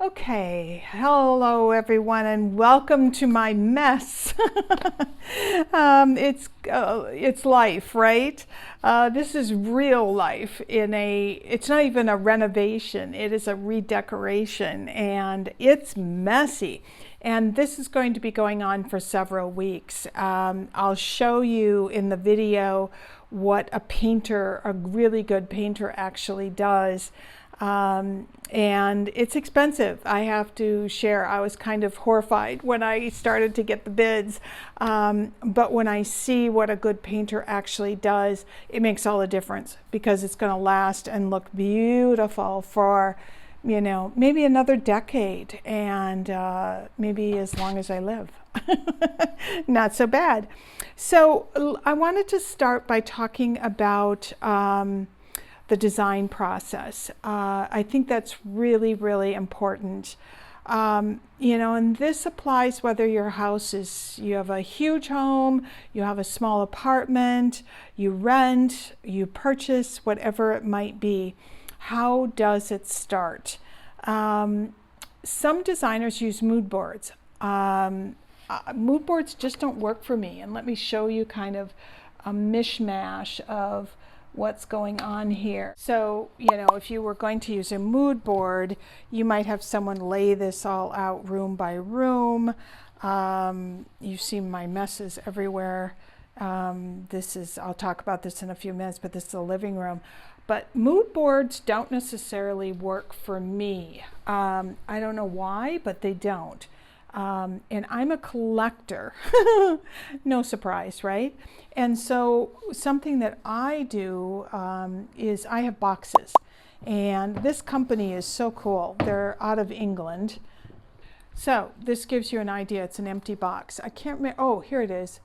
Okay, hello everyone, and welcome to my mess. It's life, right? This is real life. It's not even a renovation; it is a redecoration, and it's messy. And this is going to be going on for several weeks. I'll show you in the video what a really good painter, actually does. And it's expensive. I have to share, I was kind of horrified when I started to get the bids, but when I see what a good painter actually does, it makes all the difference, because it's going to last and look beautiful for, maybe another decade, and maybe as long as I live. Not so bad. So I wanted to start by talking about the design process. I think that's really, really important. And this applies whether you have a huge home, you have a small apartment, you rent, you purchase, whatever it might be. How does it start? Some designers use mood boards. Mood boards just don't work for me. And let me show you kind of a mishmash of what's going on here. So, if you were going to use a mood board, you might have someone lay this all out room by room. You see my messes everywhere. I'll talk about this in a few minutes, but this is the living room. But mood boards don't necessarily work for me. I don't know why, but they don't. And I'm a collector. No surprise, right? And so something that I do is I have boxes. And this company is so cool. They're out of England. So this gives you an idea. It's an empty box. I can't remember. Oh, here it is.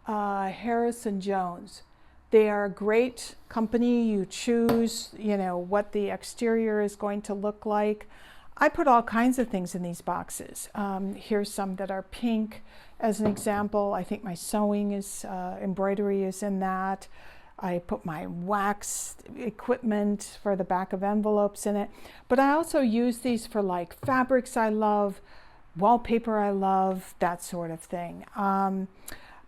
Harrison Jones. They are a great company. You choose, what the exterior is going to look like. I put all kinds of things in these boxes. Here's some that are pink as an example. I think my sewing embroidery is in that. I put my wax equipment for the back of envelopes in it. But I also use these for like fabrics I love, wallpaper I love, that sort of thing.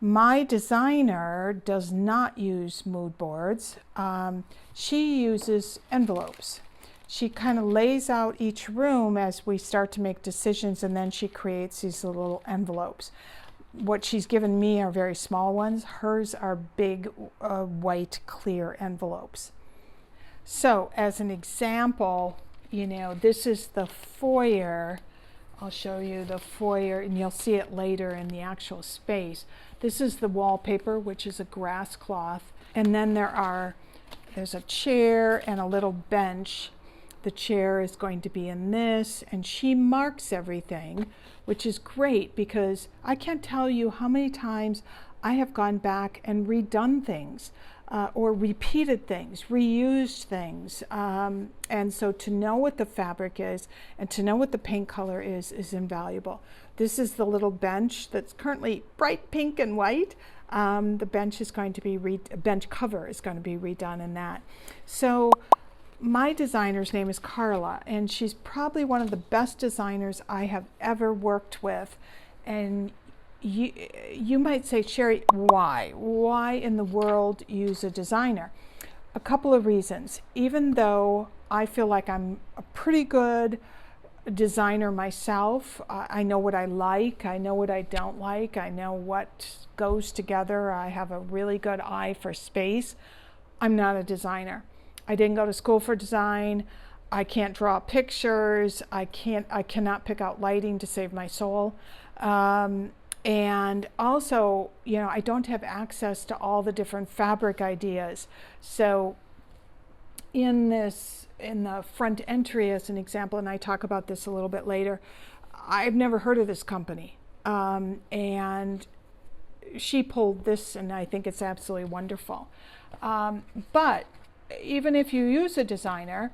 My designer does not use mood boards. She uses envelopes. She kind of lays out each room as we start to make decisions, and then she creates these little envelopes. What she's given me are very small ones. Hers are big, white, clear envelopes. So as an example, this is the foyer. I'll show you the foyer, and you'll see it later in the actual space. This is the wallpaper, which is a grass cloth. And then there's a chair and a little bench. The chair is going to be in this, and she marks everything, which is great, because I can't tell you how many times I have gone back and redone things, or repeated things, reused things. And so to know what the fabric is and to know what the paint color is invaluable. This is the little bench that's currently bright pink and white. The bench is going to be bench cover is going to be redone in that. So my designer's name is Carla, and she's probably one of the best designers I have ever worked with. And you might say, Sharri, why? Why in the world use a designer? A couple of reasons. Even though I feel like I'm a pretty good designer myself, I know what I like, I know what I don't like, I know what goes together, I have a really good eye for space. I'm not a designer. I didn't go to school for design. I can't draw pictures. I cannot pick out lighting to save my soul. And also, I don't have access to all the different fabric ideas. So in the front entry, as an example, and I talk about this a little bit later, I've never heard of this company. And she pulled this, and I think it's absolutely wonderful. But even if you use a designer,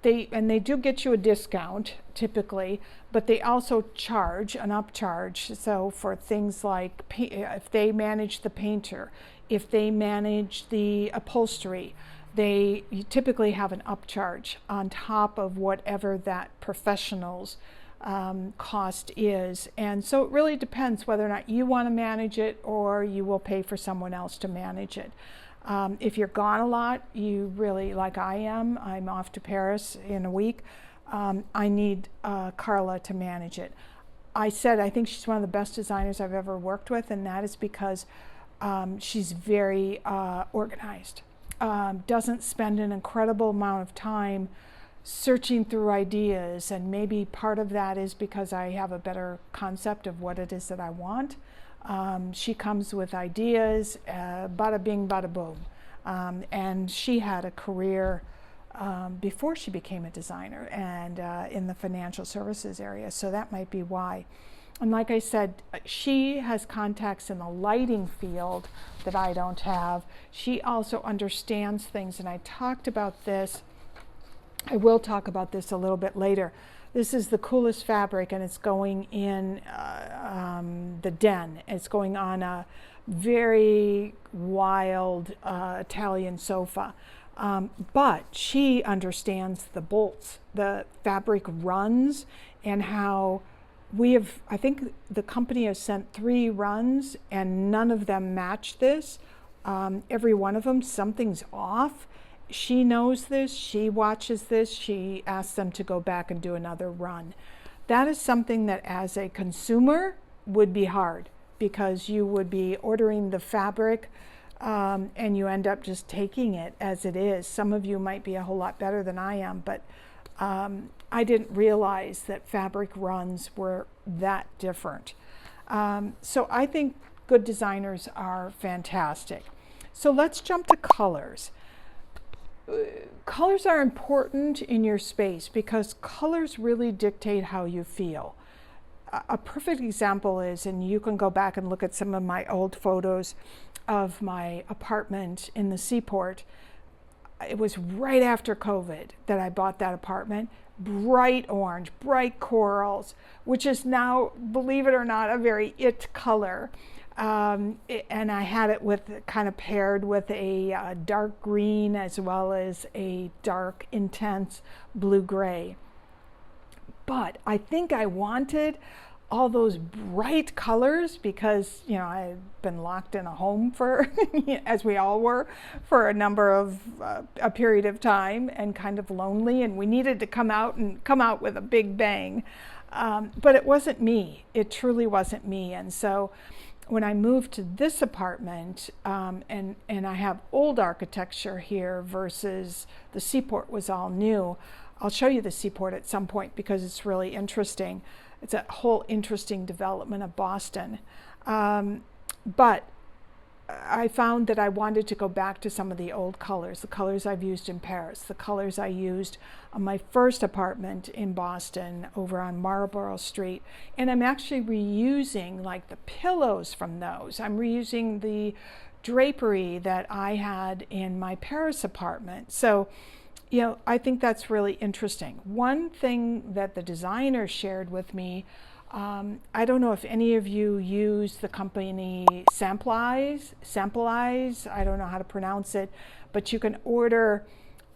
they do get you a discount typically, but they also charge an upcharge. So for things like if they manage the painter, if they manage the upholstery, you typically have an upcharge on top of whatever that professional's cost is. And so it really depends whether or not you want to manage it or you will pay for someone else to manage it. If you're gone a lot, you really, like I am, I'm off to Paris in a week, I need Carla to manage it. I think she's one of the best designers I've ever worked with, and that is because she's very organized. Doesn't spend an incredible amount of time searching through ideas, and maybe part of that is because I have a better concept of what it is that I want. She comes with ideas, bada bing, bada boom. And she had a career before she became a designer and in the financial services area, so that might be why. And like I said, she has contacts in the lighting field that I don't have. She also understands things, and I talked about this. I will talk about this a little bit later. This is the coolest fabric, and it's going in the den. It's going on a very wild Italian sofa. But she understands the bolts, the fabric runs, and how I think the company has sent 3 runs and none of them match this. Every one of them, something's off. She knows this, she watches this, she asks them to go back and do another run. That is something that as a consumer would be hard, because you would be ordering the fabric and you end up just taking it as it is. Some of you might be a whole lot better than I am, but I didn't realize that fabric runs were that different. So I think good designers are fantastic. So let's jump to colors. Colors are important in your space because colors really dictate how you feel. A perfect example is, and you can go back and look at some of my old photos of my apartment in the Seaport. It was right after COVID that I bought that apartment. Bright orange, bright corals, which is now, believe it or not, a very it color. And I had it with kind of paired with a dark green as well as a dark, intense blue-gray. But I think I wanted all those bright colors because, you know, I've been locked in a home for, as we all were, for a period of time, and kind of lonely, and we needed to come out with a big bang. But it wasn't me. It truly wasn't me. And so when I moved to this apartment, and I have old architecture here versus the Seaport was all new. I'll show you the Seaport at some point because it's really interesting. It's a whole interesting development of Boston. But I found that I wanted to go back to some of the old colors, the colors I've used in Paris, the colors I used on my first apartment in Boston over on Marlborough Street. And I'm actually reusing like the pillows from those. I'm reusing the drapery that I had in my Paris apartment. So, you know, I think that's really interesting. One thing that the designer shared with me, I don't know if any of you use the company Samplize, I don't know how to pronounce it, but you can order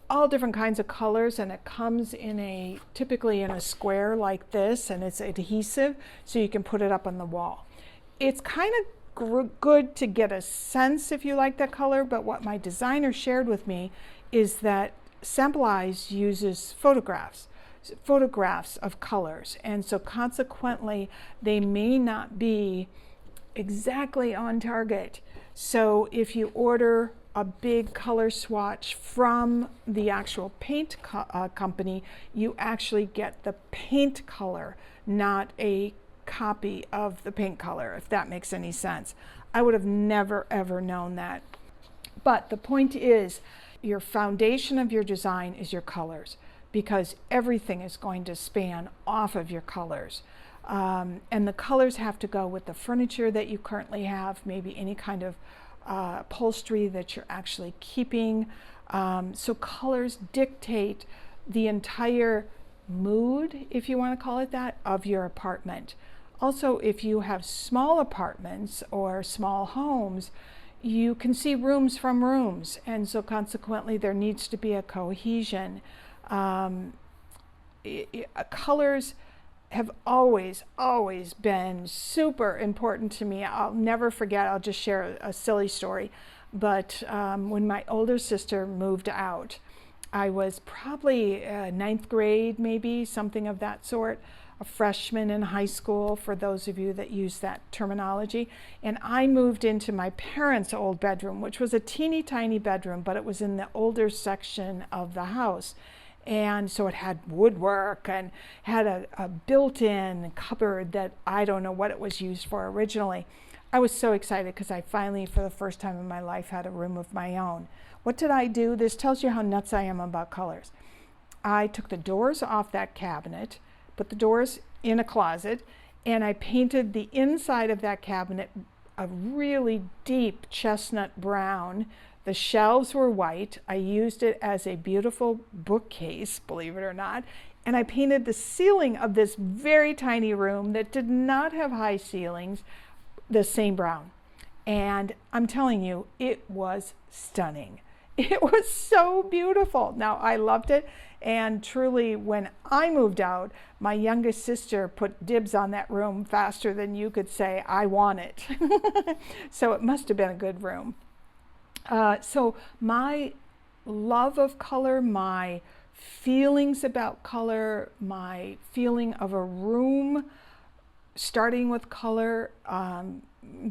all different kinds of colors, and it comes in typically in a square like this, and it's adhesive, so you can put it up on the wall. It's kind of good to get a sense if you like that color, but what my designer shared with me is that Samplize uses photographs of colors, and so consequently they may not be exactly on target. So if you order a big color swatch from the actual paint company, you actually get the paint color, not a copy of the paint color, if that makes any sense. I would have never ever known that. But the point is, your foundation of your design is your colors, because everything is going to span off of your colors. And the colors have to go with the furniture that you currently have, maybe any kind of upholstery that you're actually keeping. So colors dictate the entire mood, if you want to call it that, of your apartment. Also, if you have small apartments or small homes, you can see rooms from rooms, and so consequently there needs to be a cohesion. Colors have always been super important to me. I'll never forget, I'll just share a silly story, but when my older sister moved out, I was probably ninth grade, maybe, something of that sort, a freshman in high school, for those of you that use that terminology. And I moved into my parents' old bedroom, which was a teeny tiny bedroom, but it was in the older section of the house. And so it had woodwork and had a built-in cupboard that I don't know what it was used for originally. I was so excited because I finally, for the first time in my life, had a room of my own. What did I do? This tells you how nuts I am about colors. I took the doors off that cabinet, put the doors in a closet, and I painted the inside of that cabinet a really deep chestnut brown. The shelves were white. I used it as a beautiful bookcase, believe it or not. And I painted the ceiling of this very tiny room that did not have high ceilings the same brown. And I'm telling you, it was stunning. It was so beautiful. Now, I loved it. And truly, when I moved out, my youngest sister put dibs on that room faster than you could say, I want it. So it must have been a good room. So my love of color, my feelings about color, my feeling of a room starting with color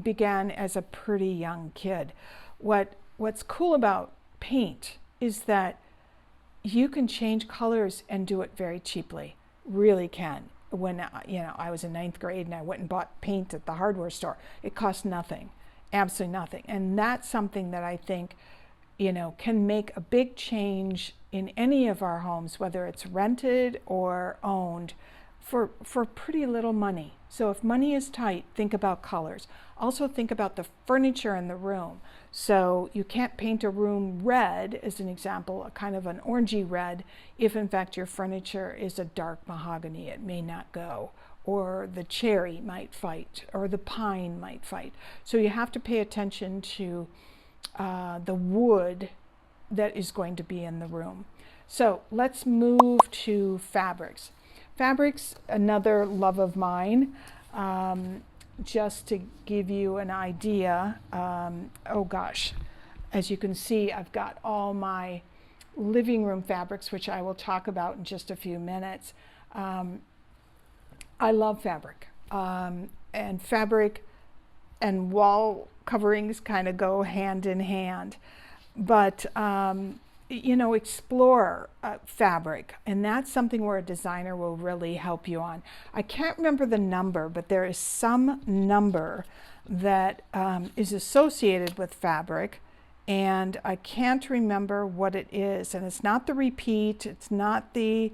began as a pretty young kid. What's cool about paint is that you can change colors and do it very cheaply, really can. When I was in ninth grade and I went and bought paint at the hardware store, it cost nothing. Absolutely nothing. And that's something that I think, can make a big change in any of our homes, whether it's rented or owned, for pretty little money. So if money is tight, think about colors. Also think about the furniture in the room. So you can't paint a room red, as an example, a kind of an orangey red, if in fact your furniture is a dark mahogany. It may not go. Or the cherry might fight, or the pine might fight. So you have to pay attention to the wood that is going to be in the room. So let's move to fabrics. Fabrics, another love of mine. Just to give you an idea, oh gosh, as you can see, I've got all my living room fabrics, which I will talk about in just a few minutes. I love fabric, and fabric and wall coverings kind of go hand in hand. But, explore fabric, and that's something where a designer will really help you on. I can't remember the number, but there is some number that is associated with fabric, and I can't remember what it is. And it's not the repeat, it's not the...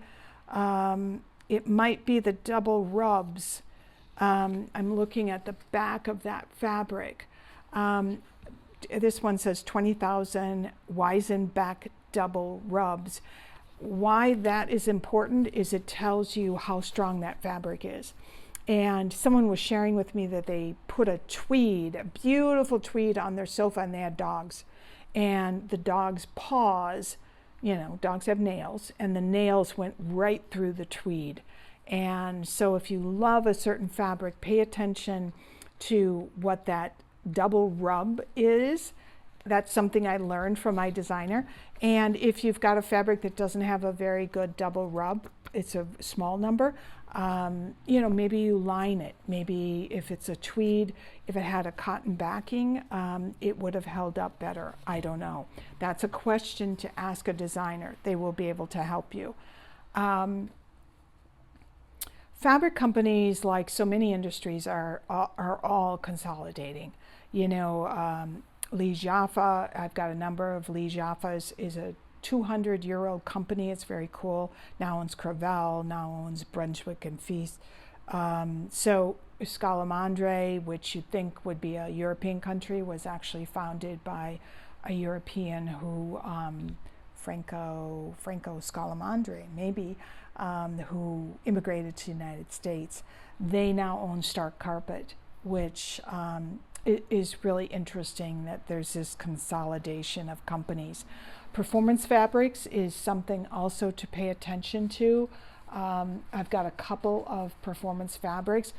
it might be the double rubs. I'm looking at the back of that fabric. This one says 20,000 Weisenbach double rubs. Why that is important is it tells you how strong that fabric is. And someone was sharing with me that they put a beautiful tweed on their sofa, and they had dogs. And the dog's paws, dogs have nails, and the nails went right through the tweed. And so if you love a certain fabric, pay attention to what that double rub is. That's something I learned from my designer. And if you've got a fabric that doesn't have a very good double rub, it's a small number, maybe you line it. Maybe if it's a tweed, if it had a cotton backing, it would have held up better. I don't know. That's a question to ask a designer. They will be able to help you. Fabric companies, like so many industries, are all consolidating. Lee Jaffa, I've got a number of Lee Jaffas, is a 200-year-old company. It's very cool. Now owns Crevel, now owns Brunswick and Feast. So Scalamandre, which you'd think would be a European country, was actually founded by a European who, Franco Scalamandre, maybe, who immigrated to the United States. They now own Stark Carpet, which it is really interesting that there's this consolidation of companies. Performance fabrics is something also to pay attention to. I've got a couple of performance fabrics.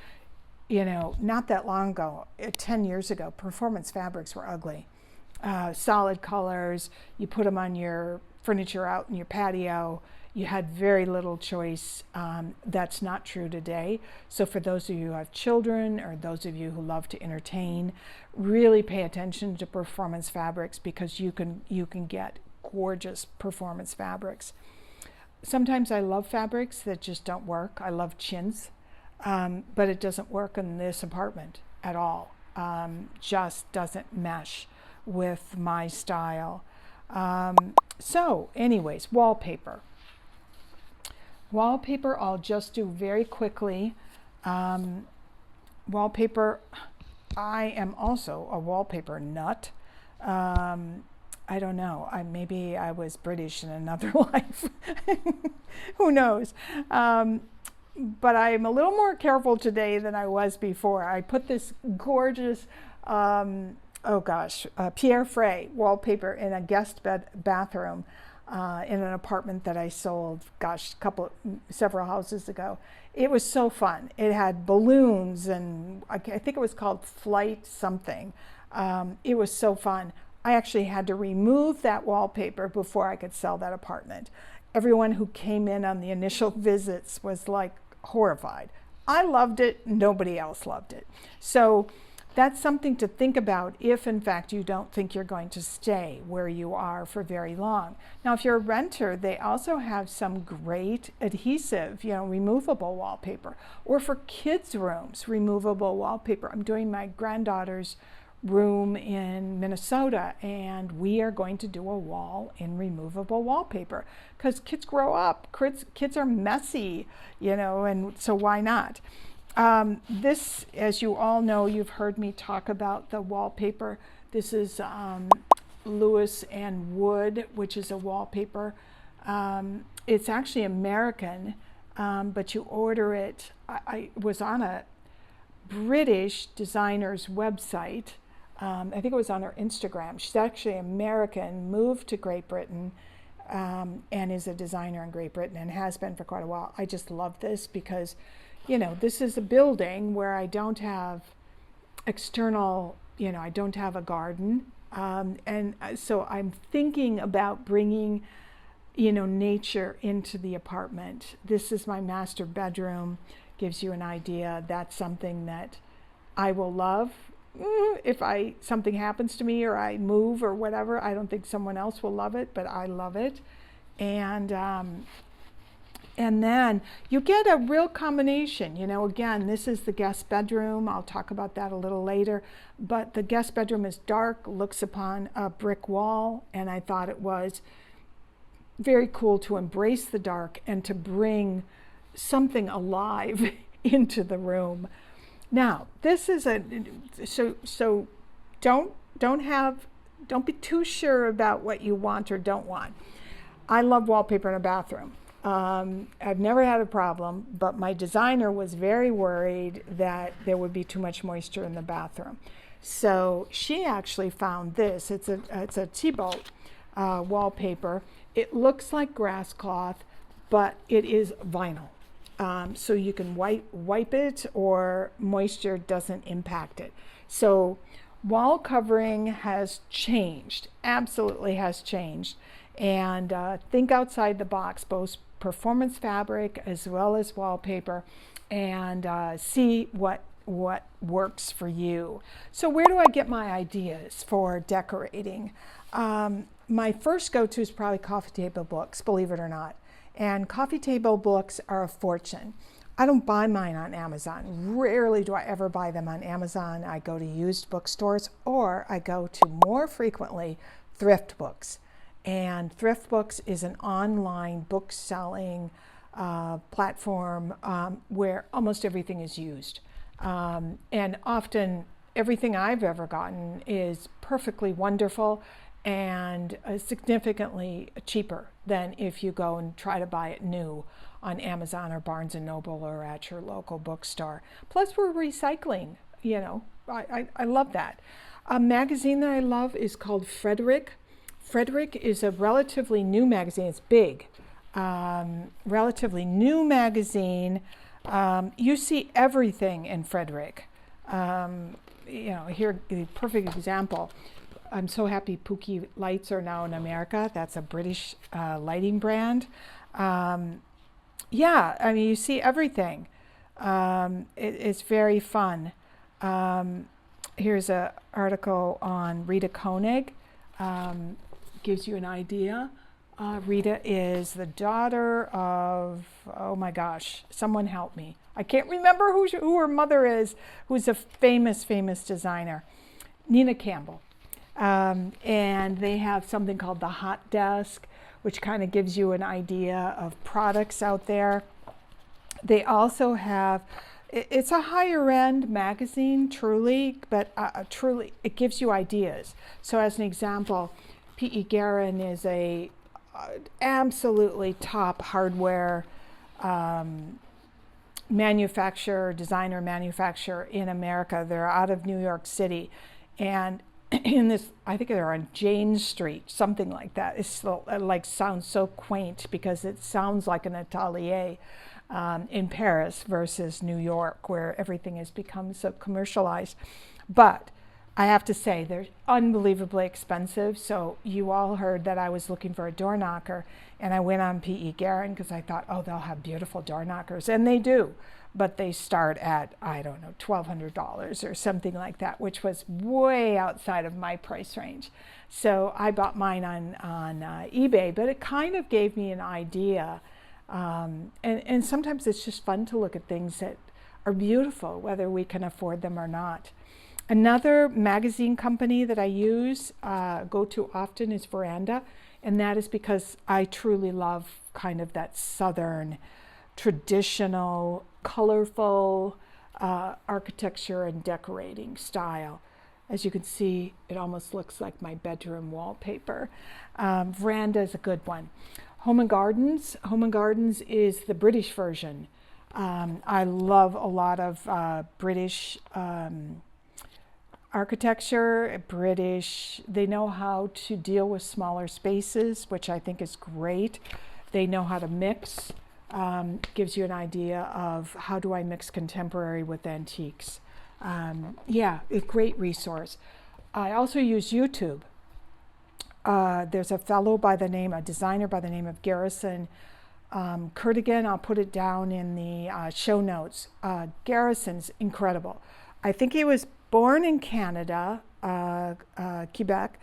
You know, not that long ago, 10 years ago, performance fabrics were ugly. Solid colors, you put them on your furniture out in your patio, you had very little choice. That's not true today. So for those of you who have children or those of you who love to entertain, really pay attention to performance fabrics, because you can get gorgeous performance fabrics. Sometimes I love fabrics that just don't work. I love chintz, but it doesn't work in this apartment at all. Just doesn't mesh with my style. So anyways, wallpaper. Wallpaper, I'll just do very quickly. Wallpaper, I am also a wallpaper nut. I don't know, maybe I was British in another life. Who knows? But I'm a little more careful today than I was before. I put this gorgeous, Pierre Frey wallpaper in a guest bathroom in an apartment that I sold, several houses ago. It was so fun. It had balloons and I think it was called Flight something. It was so fun. I actually had to remove that wallpaper before I could sell that apartment. Everyone who came in on the initial visits was like horrified. I loved it, nobody else loved it. So that's something to think about if in fact you don't think you're going to stay where you are for very long. Now if you're a renter, they also have some great adhesive, removable wallpaper, or for kids' rooms, removable wallpaper. I'm doing my granddaughter's room in Minnesota, and we are going to do a wall in removable wallpaper because kids grow up, kids are messy, and so why not? This, as you all know, you've heard me talk about the wallpaper. This is Lewis and Wood, which is a wallpaper. It's actually American, but you order it. I was on a British designer's website. I think it was on her Instagram. She's actually American, moved to Great Britain, and is a designer in Great Britain and has been for quite a while. I just love this because, this is a building where I don't have external, I don't have a garden. And so I'm thinking about bringing, nature into the apartment. This is my master bedroom, gives you an idea. That's something that I will love. If something happens to me or I move or whatever, I don't think someone else will love it, but I love it. And then you get a real combination. Again, this is the guest bedroom. I'll talk about that a little later. But the guest bedroom is dark, looks upon a brick wall, and I thought it was very cool to embrace the dark and to bring something alive into the room. Now, this is so don't be too sure about what you want or don't want. I love wallpaper in a bathroom. I've never had a problem, but my designer was very worried that there would be too much moisture in the bathroom. So she actually found this. It's a T-bolt wallpaper. It looks like grass cloth, but it is vinyl. So you can wipe it or moisture doesn't impact it. So wall covering has changed, absolutely has changed. And think outside the box, both performance fabric as well as wallpaper, and see what works for you. So where do I get my ideas for decorating? My first go-to is probably coffee table books, believe it or not. And coffee table books are a fortune. I don't buy mine on Amazon. Rarely do I ever buy them on Amazon. I go to used bookstores, or I go to, more frequently, thrift books. And thrift books is an online book selling platform where almost everything is used. And often everything I've ever gotten is perfectly wonderful and significantly cheaper than if you go and try to buy it new on Amazon or Barnes & Noble or at your local bookstore. Plus we're recycling I love that. A magazine that I love is called Frederick. Frederick is a relatively new magazine. It's big. Relatively new magazine. You see everything in Frederick. Here, the perfect example. I'm so happy Pookie lights are now in America. That's a British lighting brand. You see everything. It's very fun. Here's an article on Rita Koenig. Gives you an idea. Rita is the daughter of, oh my gosh, someone help me. I can't remember who her mother is, who's a famous designer. Nina Campbell. And they have something called the Hot Desk, which kind of gives you an idea of products out there. They also have, it's a higher end magazine, truly, but truly it gives you ideas. So as an example, P.E. Guerin is a absolutely top hardware designer manufacturer in America. They're out of New York City. And in this, I think they're on Jane Street, something like that. It's sounds so quaint because it sounds like an atelier in Paris versus New York, where everything has become so commercialized. But I have to say, they're unbelievably expensive. So you all heard that I was looking for a door knocker, and I went on P.E. Guerin because I thought, oh, they'll have beautiful door knockers, and they do. But they start at, I don't know, $1,200 or something like that, which was way outside of my price range. So I bought mine on eBay, but it kind of gave me an idea. And sometimes it's just fun to look at things that are beautiful, whether we can afford them or not. Another magazine company that I use, go to often, is Veranda, and that is because I truly love kind of that southern, traditional, colorful architecture and decorating style. As you can see, it almost looks like my bedroom wallpaper. Veranda is a good one. Home and Gardens. Home and Gardens is the British version. I love a lot of British architecture. They know how to deal with smaller spaces, which I think is great. They know how to mix. Gives you an idea of how do I mix contemporary with antiques. A great resource. I also use YouTube. There's a designer by the name of Garrison Curtigan. I'll put it down in the show notes. Garrison's incredible. I think he was born in Canada, Quebec,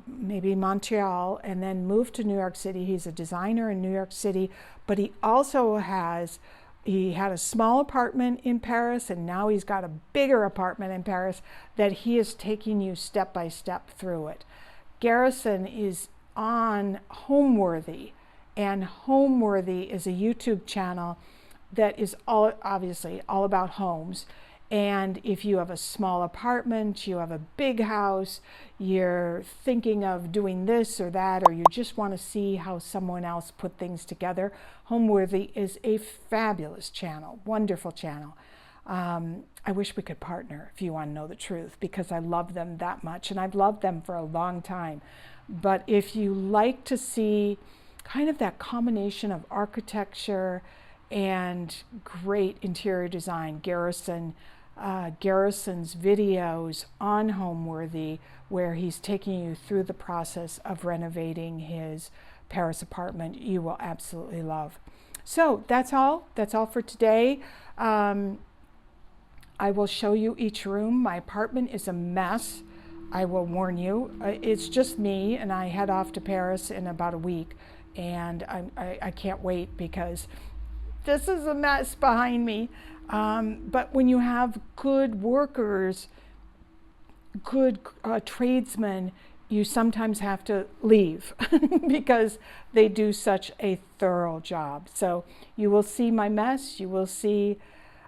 maybe Montreal, and then moved to New York City. He's a designer in New York City, but he also he had a small apartment in Paris, and now he's got a bigger apartment in Paris that he is taking you step by step through it. Garrison is on Homeworthy, and Homeworthy is a YouTube channel that is obviously all about homes. And if you have a small apartment, you have a big house, you're thinking of doing this or that, or you just want to see how someone else put things together, Homeworthy is a fabulous channel, wonderful channel. I wish we could partner, if you want to know the truth, because I love them that much, and I've loved them for a long time. But if you like to see kind of that combination of architecture and great interior design, Garrison's videos on Homeworthy, where he's taking you through the process of renovating his Paris apartment, you will absolutely love. So that's all for today. I will show you each room. My apartment is a mess, I will warn you. It's just me, and I head off to Paris in about a week, and I can't wait because this is a mess behind me. But when you have good workers, good tradesmen, you sometimes have to leave because they do such a thorough job. So you will see my mess. You will see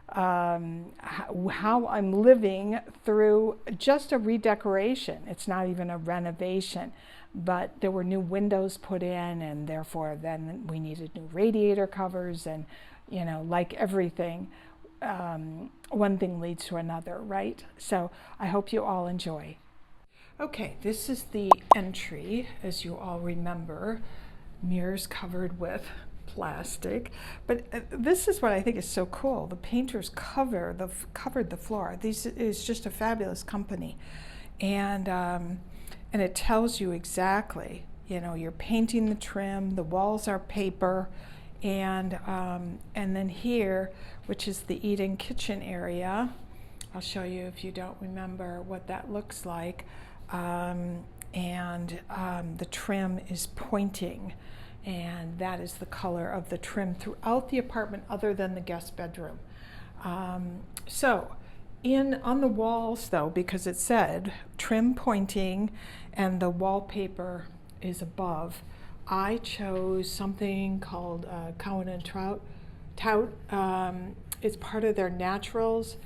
how I'm living through just a redecoration. It's not even a renovation, but there were new windows put in, and therefore then we needed new radiator covers, and like everything, one thing leads to another, right? So I hope you all enjoy. Okay, this is the entry, as you all remember. Mirrors covered with plastic, but this is what I think is so cool. The painters covered the floor. This is just a fabulous company, and it tells you exactly. You know, you're painting the trim. The walls are paper, and then here, which is the eat-in kitchen area. I'll show you if you don't remember what that looks like. The trim is pointing, and that is the color of the trim throughout the apartment other than the guest bedroom. So on the walls though, because it said trim pointing and the wallpaper is above, I chose something called Cowan and Tout. It's part of their naturals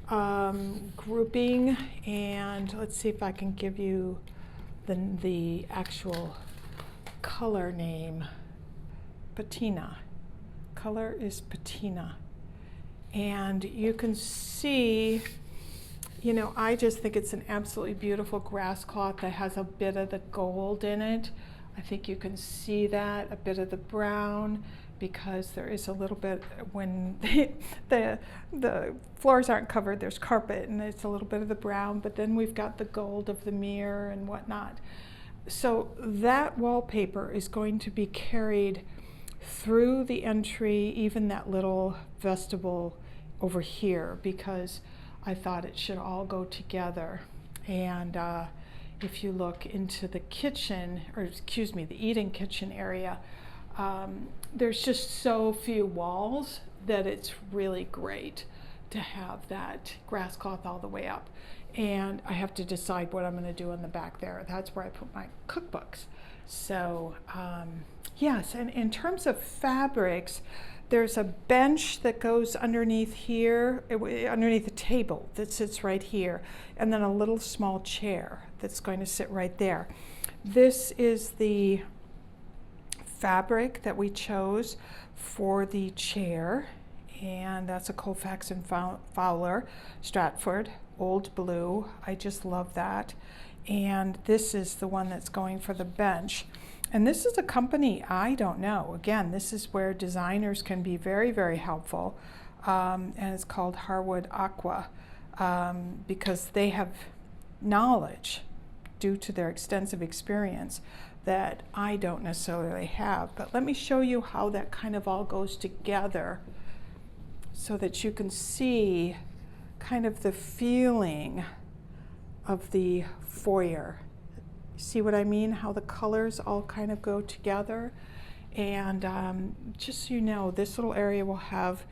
grouping, and let's see if I can give you the actual color name. Patina. Color is patina. And you can see, you know, I just think it's an absolutely beautiful grass cloth that has a bit of the gold in it. I think you can see that, a bit of the brown, because there is a little bit when the floors aren't covered, there's carpet, and it's a little bit of the brown, but then we've got the gold of the mirror and whatnot. So that wallpaper is going to be carried through the entry, even that little vestibule over here, because I thought it should all go together. And if you look into the kitchen, or excuse me, the eat-in kitchen area, there's just so few walls that it's really great to have that grass cloth all the way up. And I have to decide what I'm going to do in the back there. That's where I put my cookbooks. So yes, and in terms of fabrics, there's a bench that goes underneath here, underneath the table that sits right here, and then a little small chair that's going to sit right there. This is the fabric that we chose for the chair, and that's a Colfax and Fowler Stratford Old Blue. I just love that. And this is the one that's going for the bench. And this is a company I don't know. Again, this is where designers can be very, very helpful. And it's called Harwood Aqua, because they have knowledge due to their extensive experience that I don't necessarily have. But let me show you how that kind of all goes together so that you can see kind of the feeling of the foyer. See what I mean? How the colors all kind of go together. And just so you know, this little area will have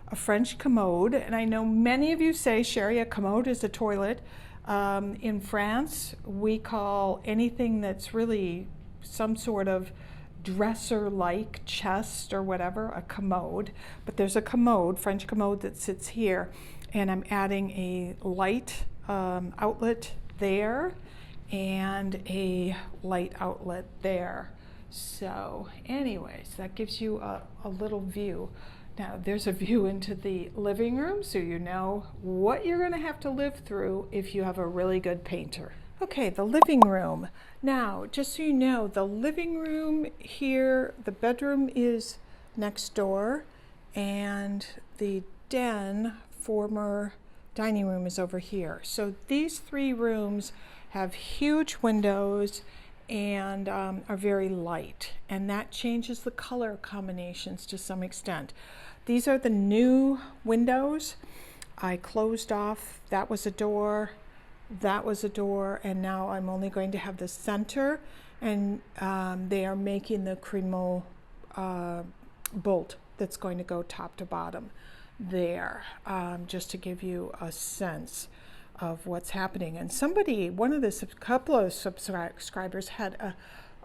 a French commode. And I know many of you say, Sharri, a commode is a toilet. In France, we call anything that's really some sort of dresser-like chest or whatever a commode. But there's a commode, French commode, that sits here. And I'm adding a light outlet there and a light outlet there. So anyways, that gives you a little view. Now there's a view into the living room, so you know what you're going to have to live through if you have a really good painter. Okay, the living room. Now, just so you know, the living room here, the bedroom is next door, and the den, former dining room, is over here. So these three rooms have huge windows and are very light, and that changes the color combinations to some extent. These are the new windows. I closed off, that was a door, that was a door, and now I'm only going to have the center, and they are making the Cremel bolt that's going to go top to bottom there, just to give you a sense of what's happening. And couple of subscribers had a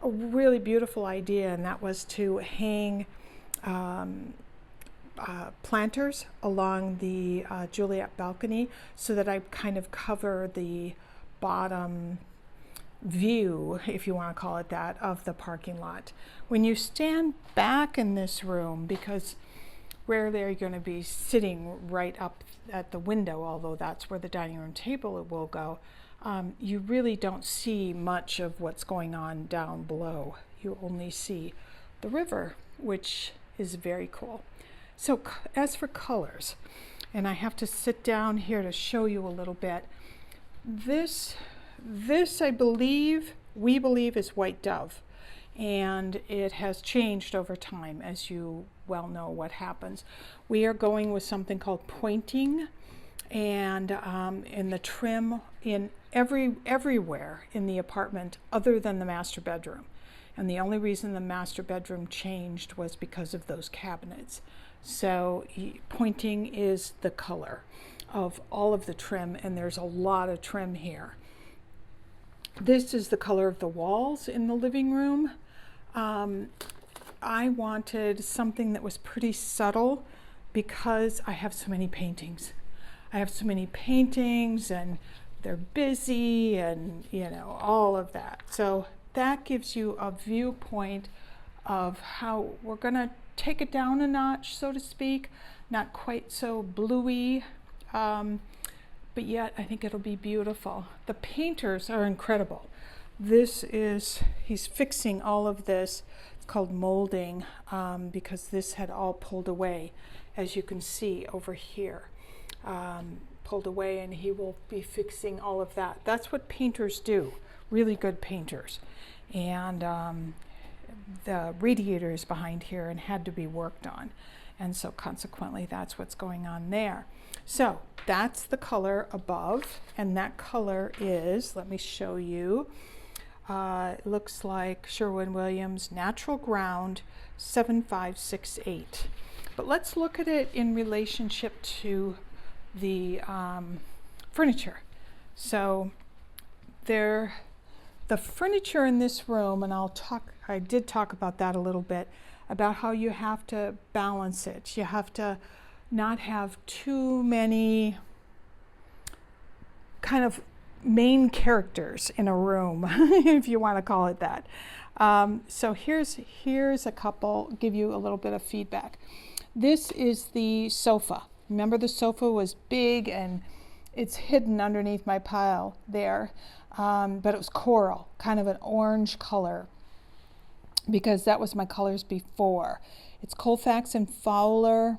really beautiful idea, and that was to hang planters along the Juliet balcony so that I kind of cover the bottom view, if you want to call it that, of the parking lot. When you stand back in this room, because Rarely are you going to be sitting right up at the window, although that's where the dining room table will go. You really don't see much of what's going on down below. You only see the river, which is very cool. So as for colors, and I have to sit down here to show you a little bit. This I believe, we believe, is White Dove, and it has changed over time, as you well know what happens. We are going with something called pointing, and in the trim in everywhere in the apartment other than the master bedroom. And the only reason the master bedroom changed was because of those cabinets. So pointing is the color of all of the trim, and there's a lot of trim here. This is the color of the walls in the living room. I wanted something that was pretty subtle because I have so many paintings. I have so many paintings and they're busy and, you know, all of that. So that gives you a viewpoint of how we're going to take it down a notch, so to speak. Not quite so bluey, but yet I think it'll be beautiful. The painters are incredible. He's fixing all of this. It's called molding because this had all pulled away, as you can see over here. Pulled away, and he will be fixing all of that. That's what painters do, really good painters. And the radiator is behind here and had to be worked on. And so consequently, that's what's going on there. So that's the color above, and that color is, let me show you, it looks like Sherwin-Williams Natural Ground 7568. But let's look at it in relationship to the furniture. So the furniture in this room, and I did talk about that a little bit, about how you have to balance it. You have to not have too many kind of main characters in a room, if you want to call it that. So here's a couple, give you a little bit of feedback. This is the sofa. Remember, the sofa was big and it's hidden underneath my pile there, but it was coral, kind of an orange color, because that was my colors before. It's Colfax and Fowler,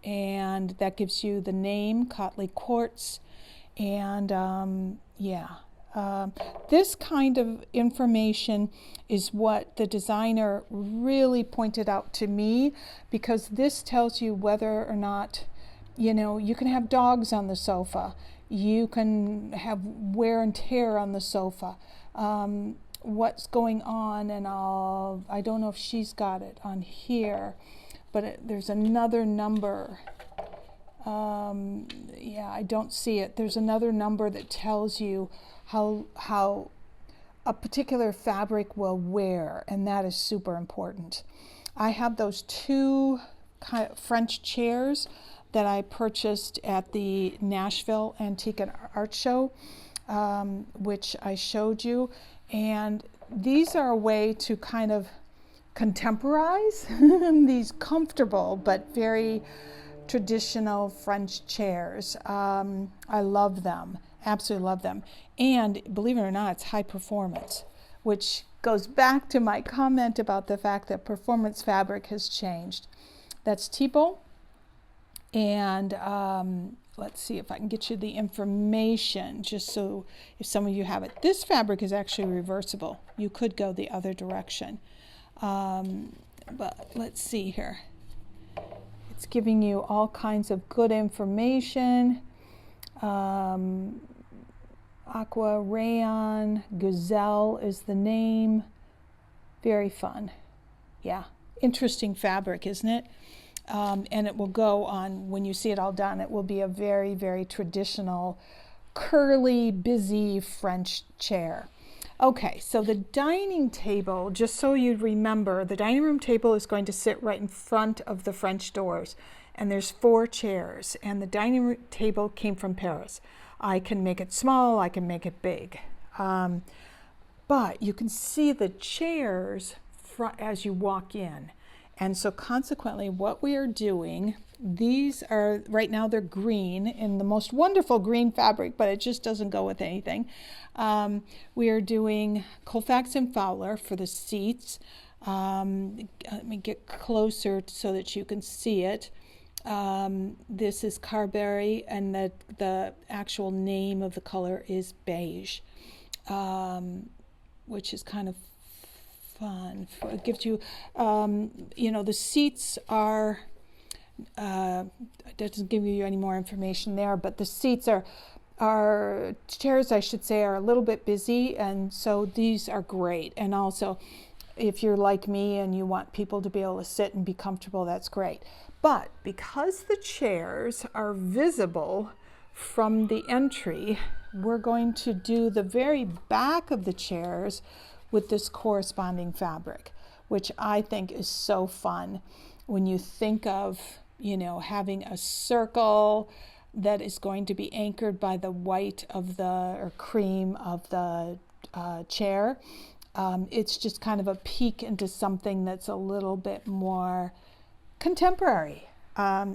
and that gives you the name, Cotley Quartz. And this kind of information is what the designer really pointed out to me, because this tells you whether or not, you know, you can have dogs on the sofa, you can have wear and tear on the sofa, what's going on, and I don't know if she's got it on here, but there's another number. I don't see it. There's another number that tells you how a particular fabric will wear, and that is super important. I have those two kind of French chairs that I purchased at the Nashville Antique and Art Show, which I showed you, and these are a way to kind of contemporize these comfortable but very traditional French chairs. I love them, absolutely love them. And believe it or not, it's high performance, which goes back to my comment about the fact that performance fabric has changed. That's Thibault. And let's see if I can get you the information, just so if some of you have it. This fabric is actually reversible. You could go the other direction. But let's see here. It's giving you all kinds of good information. Aqua Rayon, Gazelle is the name. Very fun. Yeah, interesting fabric, isn't it? And it will go on, when you see it all done, it will be a very, very traditional, curly, busy French chair. Okay, so the dining table, just so you remember, the dining room table is going to sit right in front of the French doors. And there's 4 chairs, and the dining room table came from Paris. I can make it small, I can make it big. But you can see the chairs as you walk in. And so consequently, what we are doing, these are, right now they're green in the most wonderful green fabric, but it just doesn't go with anything. We are doing Colfax and Fowler for the seats. Let me get closer so that you can see it. This is Carberry, and the actual name of the color is beige, which is kind of fun. It gives you, the seats are, it doesn't give you any more information there, but the seats are chairs, I should say, are a little bit busy, and so these are great. And also, if you're like me and you want people to be able to sit and be comfortable, that's great. But because the chairs are visible from the entry, we're going to do the very back of the chairs with this corresponding fabric, which I think is so fun. When you think of, having a circle that is going to be anchored by the white or cream of the chair, it's just kind of a peek into something that's a little bit more contemporary,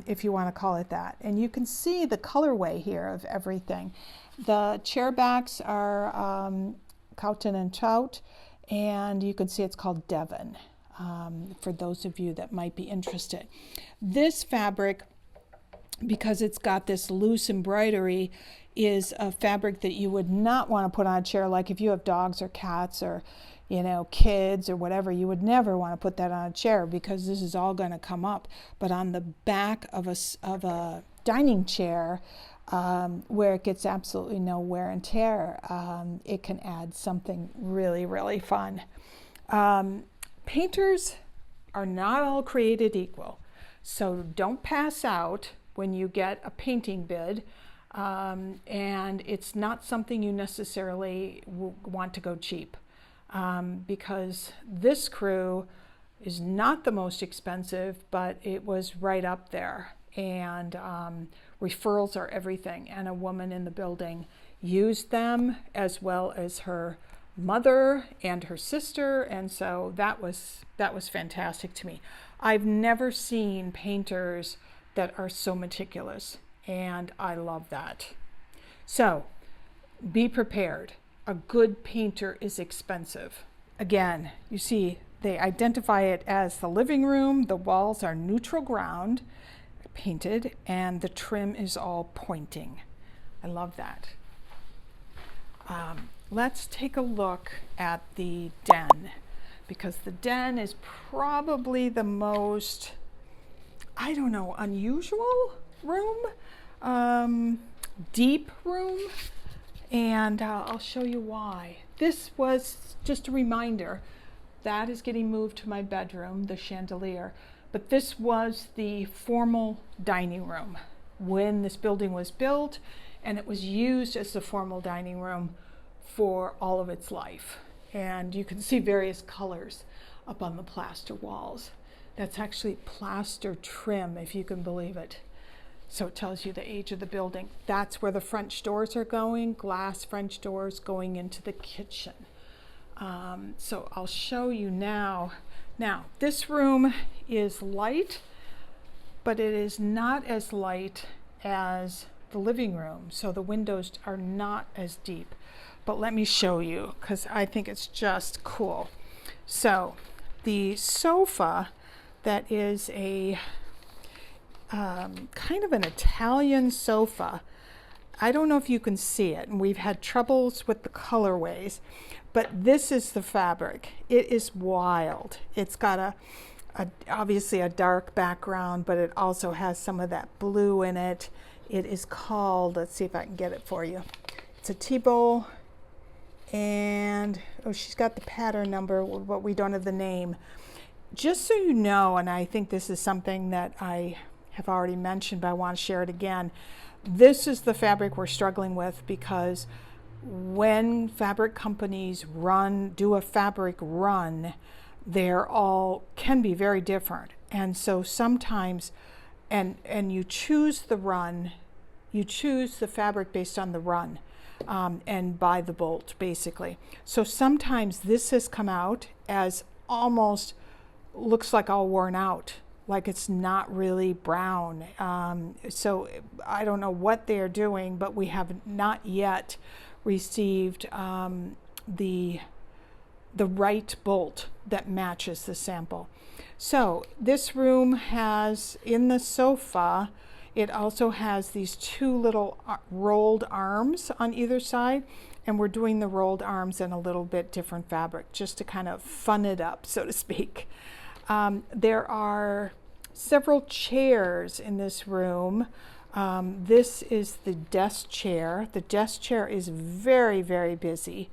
if you want to call it that. And you can see the colorway here of everything. The chair backs are Cowton and Trout, and you can see it's called Devon, for those of you that might be interested. This fabric, because it's got this loose embroidery, is a fabric that you would not want to put on a chair. Like if you have dogs or cats or kids or whatever, you would never want to put that on a chair because this is all going to come up. But on the back of a dining chair, where it gets absolutely no wear and tear, it can add something really, really fun. Painters are not all created equal, so don't pass out when you get a painting bid, and it's not something you necessarily want to go cheap, because this crew is not the most expensive, but it was right up there, and referrals are everything, and a woman in the building used them as well as her mother and her sister, and so that was fantastic to me. I've never seen painters that are so meticulous, and I love that. So be prepared. A good painter is expensive. Again, you see they identify it as the living room. The walls are neutral ground painted, and the trim is all pointing. I love that. Let's take a look at the den, because the den is probably the most, unusual room, deep room, and I'll show you why. This was just a reminder. That is getting moved to my bedroom, the chandelier, but this was the formal dining room when this building was built, and it was used as the formal dining room for all of its life. And you can see various colors up on the plaster walls. That's actually plaster trim, if you can believe it. So it tells you the age of the building. That's where the French doors are going, glass French doors going into the kitchen. So I'll show you now. Now, this room is light, but it is not as light as the living room. So the windows are not as deep. But let me show you, because I think it's just cool. So the sofa, that is a kind of an Italian sofa. I don't know if you can see it, and we've had troubles with the colorways, but this is the fabric. It is wild. It's got obviously a dark background, but it also has some of that blue in it. It is called, let's see if I can get it for you. It's a Thibault. And she's got the pattern number, but we don't have the name. Just so you know, and I think this is something that I have already mentioned, but I want to share it again. This is the fabric we're struggling with, because when fabric companies do a fabric run, they're all can be very different. And so sometimes, and you choose the run, you choose the fabric based on the run. And by the bolt, basically. So sometimes this has come out as almost looks like all worn out, like it's not really brown. So I don't know what they're doing, but we have not yet received the right bolt that matches the sample. So this room has, in the sofa, it also has these two little rolled arms on either side, and we're doing the rolled arms in a little bit different fabric just to kind of fun it up, so to speak. There are several chairs in this room. This is the desk chair. The desk chair is very, very busy,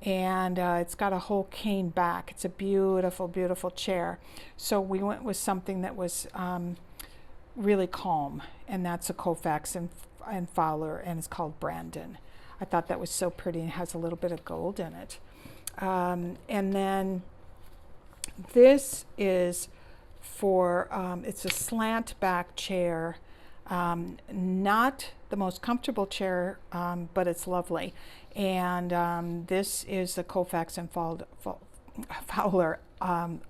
and it's got a whole cane back. It's a beautiful, beautiful chair. So we went with something that was really calm, and that's a Koufax and Fowler, and it's called Brandon. I thought that was so pretty, and it has a little bit of gold in it. And then this is for, it's a slant back chair, not the most comfortable chair, but it's lovely. And this is the Koufax and Fowler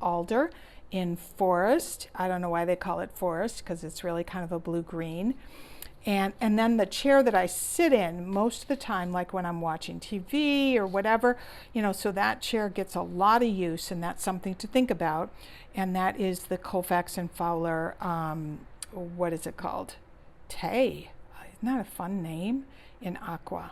alder in forest. I don't know why they call it forest, because it's really kind of a blue-green. And then the chair that I sit in most of the time, like when I'm watching TV or whatever, you know, so that chair gets a lot of use, and that's something to think about. And that is the Koufax and Fowler, what is it called? Tay. Isn't that a fun name? In aqua.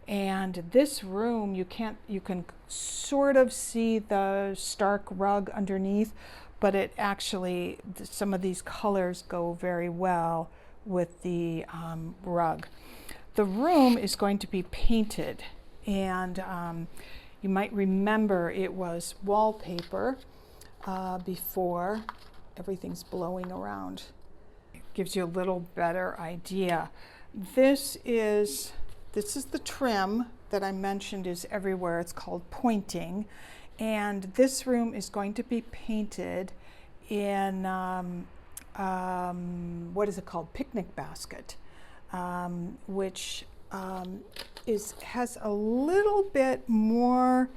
And this room, you can sort of see the stark rug underneath, but it actually, some of these colors go very well with the rug. The room is going to be painted, and you might remember it was wallpaper before. Everything's blowing around. It gives you a little better idea. This is the trim that I mentioned is everywhere. It's called pointing, and this room is going to be painted in what is it called? Picnic basket, which has a little bit more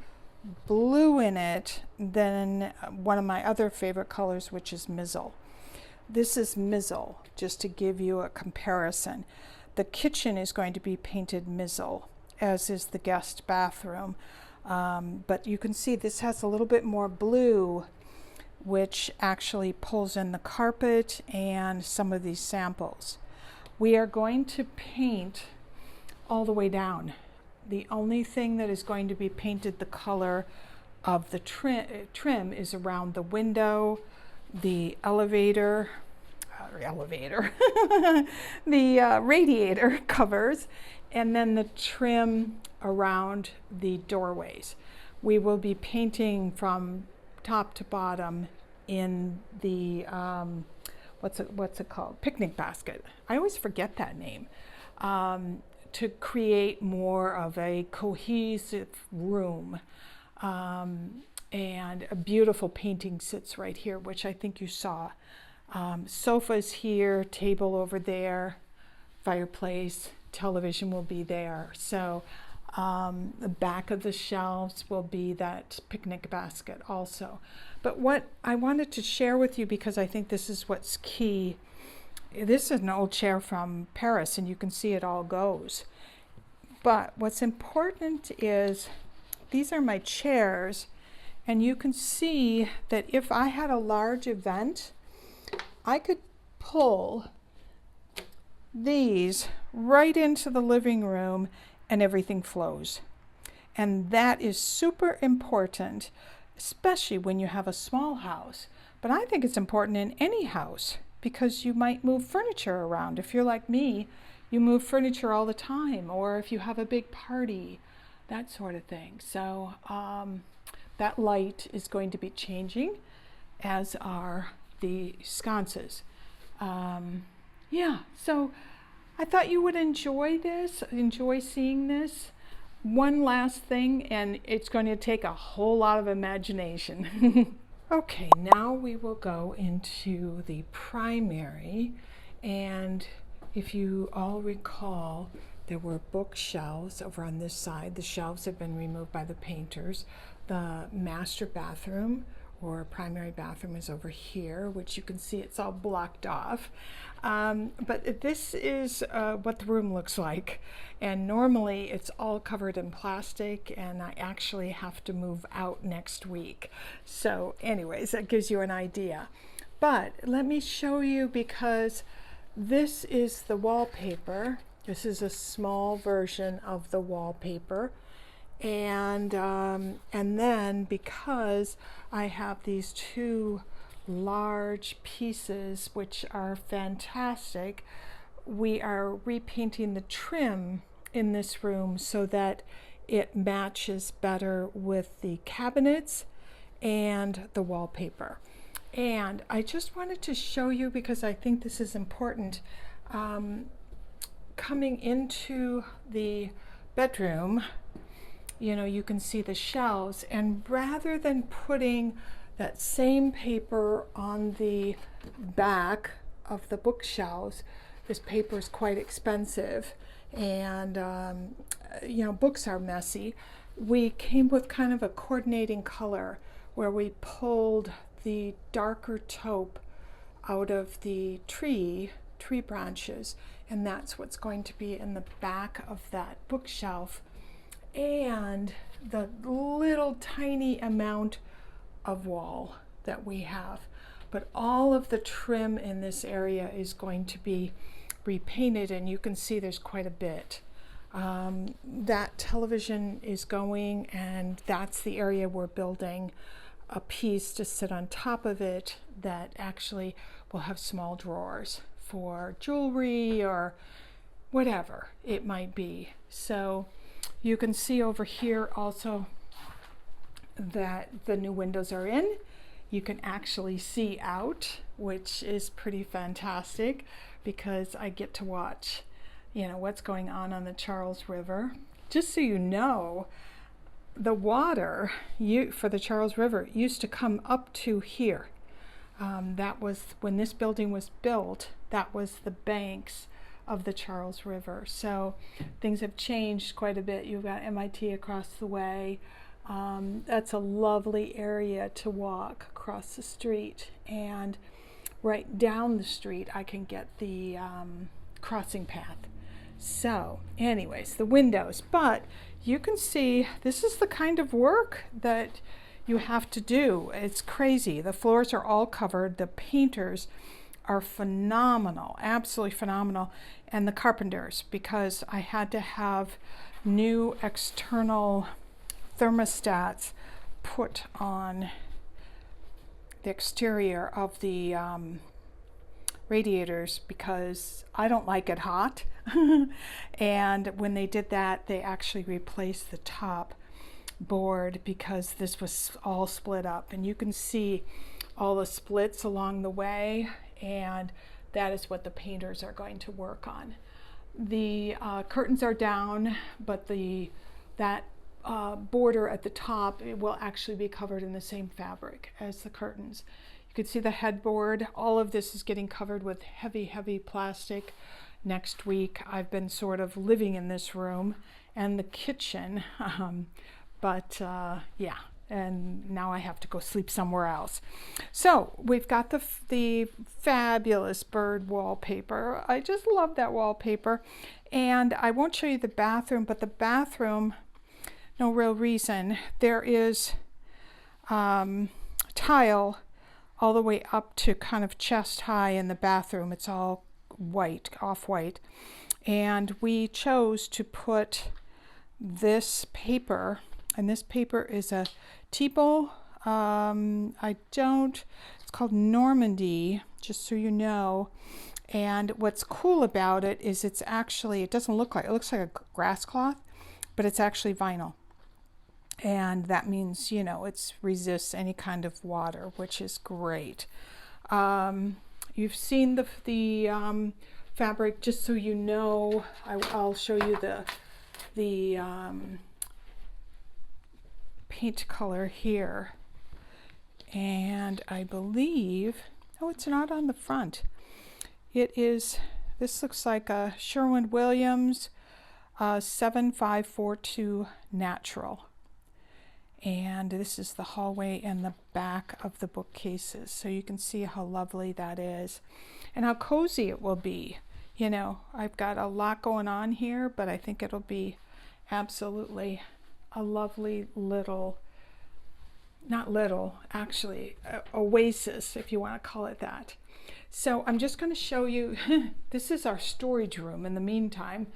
blue in it than one of my other favorite colors, which is Mizzle. This is Mizzle, just to give you a comparison. The kitchen is going to be painted Mizzle, as is the guest bathroom. But you can see this has a little bit more blue, which actually pulls in the carpet and some of these samples. We are going to paint all the way down. The only thing that is going to be painted the color of the trim is around the window, the elevator, the radiator covers, and then the trim around the doorways. We will be painting from top to bottom in the what's it called? Picnic basket. I always forget that name. To create more of a cohesive room. And a beautiful painting sits right here, which I think you saw. Sofas here, table over there, fireplace, television will be there. So the back of the shelves will be that picnic basket also. But what I wanted to share with you, because I think this is what's key, this is an old chair from Paris, and you can see it all goes. But what's important is these are my chairs, and you can see that if I had a large event, I could pull these right into the living room and everything flows. And that is super important, especially when you have a small house. But I think it's important in any house, because you might move furniture around. If you're like me, you move furniture all the time, or if you have a big party, that sort of thing. So that light is going to be changing, as are the sconces. Yeah, so I thought you would enjoy this, enjoy seeing this. One last thing, and it's going to take a whole lot of imagination. Okay, now we will go into the primary, and if you all recall, there were bookshelves over on this side. The shelves have been removed by the painters. The master bathroom or primary bathroom is over here, which you can see it's all blocked off. But this is what the room looks like. And normally it's all covered in plastic, and I actually have to move out next week. So anyways, that gives you an idea. But let me show you, because this is the wallpaper. This is a small version of the wallpaper. And then because I have these two large pieces, which are fantastic, we are repainting the trim in this room so that it matches better with the cabinets and the wallpaper. And I just wanted to show you, because I think this is important, coming into the bedroom, you know, you can see the shelves, and rather than putting that same paper on the back of the bookshelves, this paper is quite expensive, and you know, books are messy. We came with kind of a coordinating color where we pulled the darker taupe out of the tree branches, and that's what's going to be in the back of that bookshelf. And the little tiny amount of wall that we have, but all of the trim in this area is going to be repainted, and you can see there's quite a bit. That television is going, and that's the area we're building a piece to sit on top of it that actually will have small drawers for jewelry or whatever it might be. So you can see over here also that the new windows are in. You can actually see out, which is pretty fantastic, because I get to watch, you know, what's going on the Charles River. Just so you know, the water for the Charles River used to come up to here. That was when this building was built. That was the banks of the Charles River. So things have changed quite a bit. You've got MIT across the way. That's a lovely area to walk across the street, and right down the street I can get the crossing path. So anyways, the windows, but you can see this is the kind of work that you have to do. It's crazy. The floors are all covered. The painters are phenomenal, absolutely phenomenal, and the carpenters, because I had to have new external thermostats put on the exterior of the radiators, because I don't like it hot. And when they did that, they actually replaced the top board, because this was all split up, and you can see all the splits along the way, and that is what the painters are going to work on. The curtains are down, but that border at the top, it will actually be covered in the same fabric as the curtains. You can see the headboard. All of this is getting covered with heavy plastic. Next week I've been sort of living in this room and the kitchen, yeah, and now I have to go sleep somewhere else. So we've got the fabulous bird wallpaper. I just love that wallpaper. And I won't show you the bathroom, but the bathroom, no real reason. There is tile all the way up to kind of chest high in the bathroom. It's all white, off-white. And we chose to put this paper, and this paper is a Tipo. It's called Normandy, just so you know. And what's cool about it is it doesn't look like, it looks like a grass cloth, but it's actually vinyl. And that means, you know, it resists any kind of water, which is great. You've seen the fabric, just so you know. I'll show you the paint color here. And I believe, oh, it's not on the front. It is, this looks like a Sherwin-Williams 7542 Natural. And this is the hallway and the back of the bookcases. So you can see how lovely that is and how cozy it will be. You know, I've got a lot going on here, but I think it'll be absolutely a lovely little, not little, actually, oasis, if you want to call it that. So I'm just going to show you, this is our storage room in the meantime.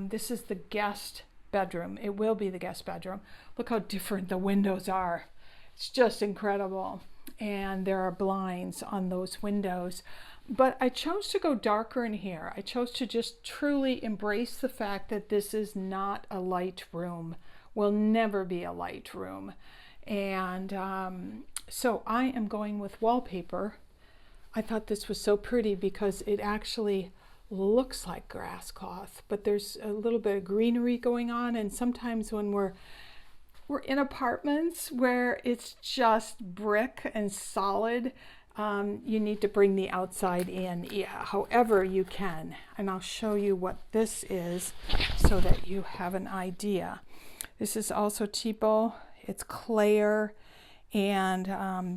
This is the guest bedroom. It will be the guest bedroom. Look how different the windows are. It's just incredible. And there are blinds on those windows. But I chose to go darker in here. I chose to just truly embrace the fact that this is not a light room. Will never be a light room. And so I am going with wallpaper. I thought this was so pretty because it actually looks like grass cloth, but there's a little bit of greenery going on. And sometimes when we're in apartments where it's just brick and solid, you need to bring the outside in, however you can. And I'll show you what this is so that you have an idea. This is also Tipo. It's Claire, and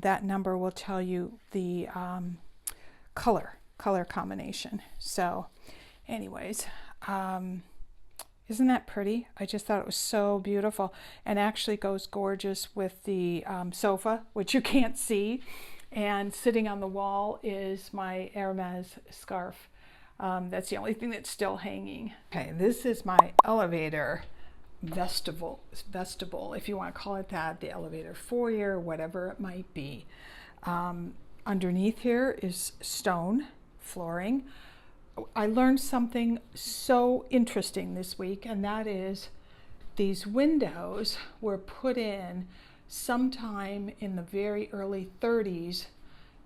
that number will tell you the color combination. So anyways, isn't that pretty? I just thought it was so beautiful, and actually goes gorgeous with the sofa, which you can't see. And sitting on the wall is my Hermes scarf. That's the only thing that's still hanging. Okay, this is my elevator vestibule, if you want to call it that, the elevator foyer, whatever it might be. Underneath here is stone flooring. I learned something so interesting this week, and that is these windows were put in sometime in the very early 30s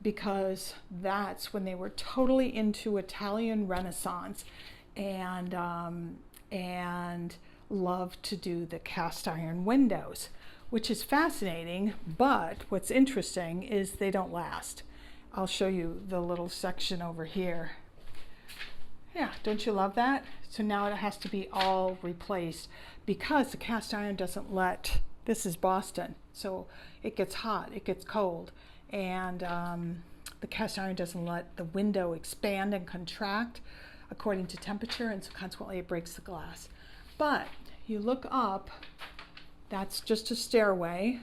because that's when they were totally into Italian Renaissance and loved to do the cast iron windows, which is fascinating. But what's interesting is they don't last. I'll show you the little section over here. Yeah, don't you love that? So now it has to be all replaced because the cast iron doesn't let, this is Boston, so it gets hot, it gets cold, and the cast iron doesn't let the window expand and contract according to temperature, and so consequently it breaks the glass. But you look up, that's just a stairway.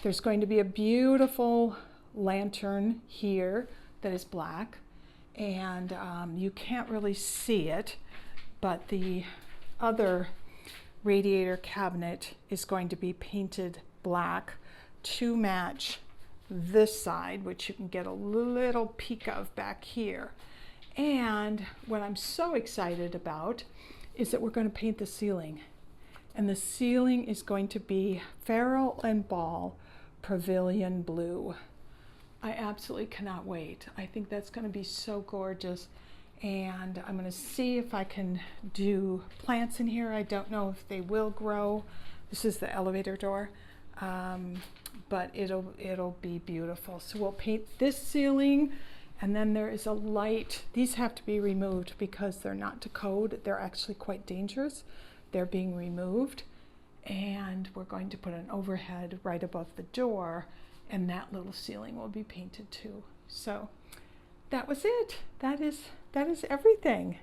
There's going to be a beautiful lantern here that is black, and you can't really see it, but the other radiator cabinet is going to be painted black to match this side, which you can get a little peek of back here. And what I'm so excited about is that we're going to paint the ceiling, and the ceiling is going to be Farrell and Ball Pavilion Blue. I absolutely cannot wait. I think that's going to be so gorgeous, and I'm going to see if I can do plants in here. I don't know if they will grow. This is the elevator door, but it'll be beautiful. So we'll paint this ceiling, and then there is a light. These have to be removed because they're not to code. They're actually quite dangerous. They're being removed, and we're going to put an overhead right above the door, and that little ceiling will be painted too. So that was it. That is everything.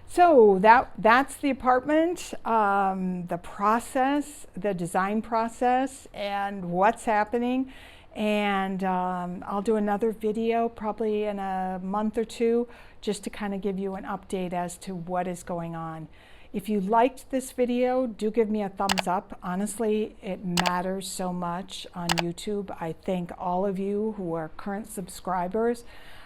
So that's the apartment, the process, the design process, and what's happening. And I'll do another video probably in a month or two just to kind of give you an update as to what is going on. If you liked this video, do give me a thumbs up. Honestly, it matters so much on YouTube. I thank all of you who are current subscribers.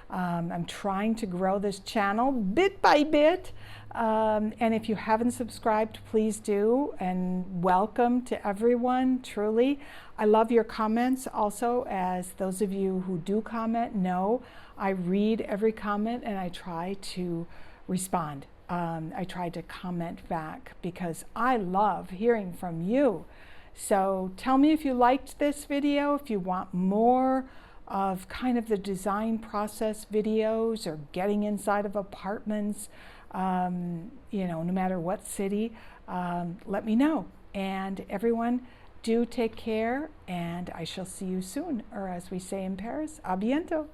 I'm trying to grow this channel bit by bit. And if you haven't subscribed, please do. And welcome to everyone, truly. I love your comments also, as those of you who do comment know I read every comment and I try to respond. I try to comment back because I love hearing from you. So tell me if you liked this video, if you want more of kind of the design process videos or getting inside of apartments, you know, no matter what city, let me know. And everyone, Do take care, and I shall see you soon, or as we say in Paris, à bientôt.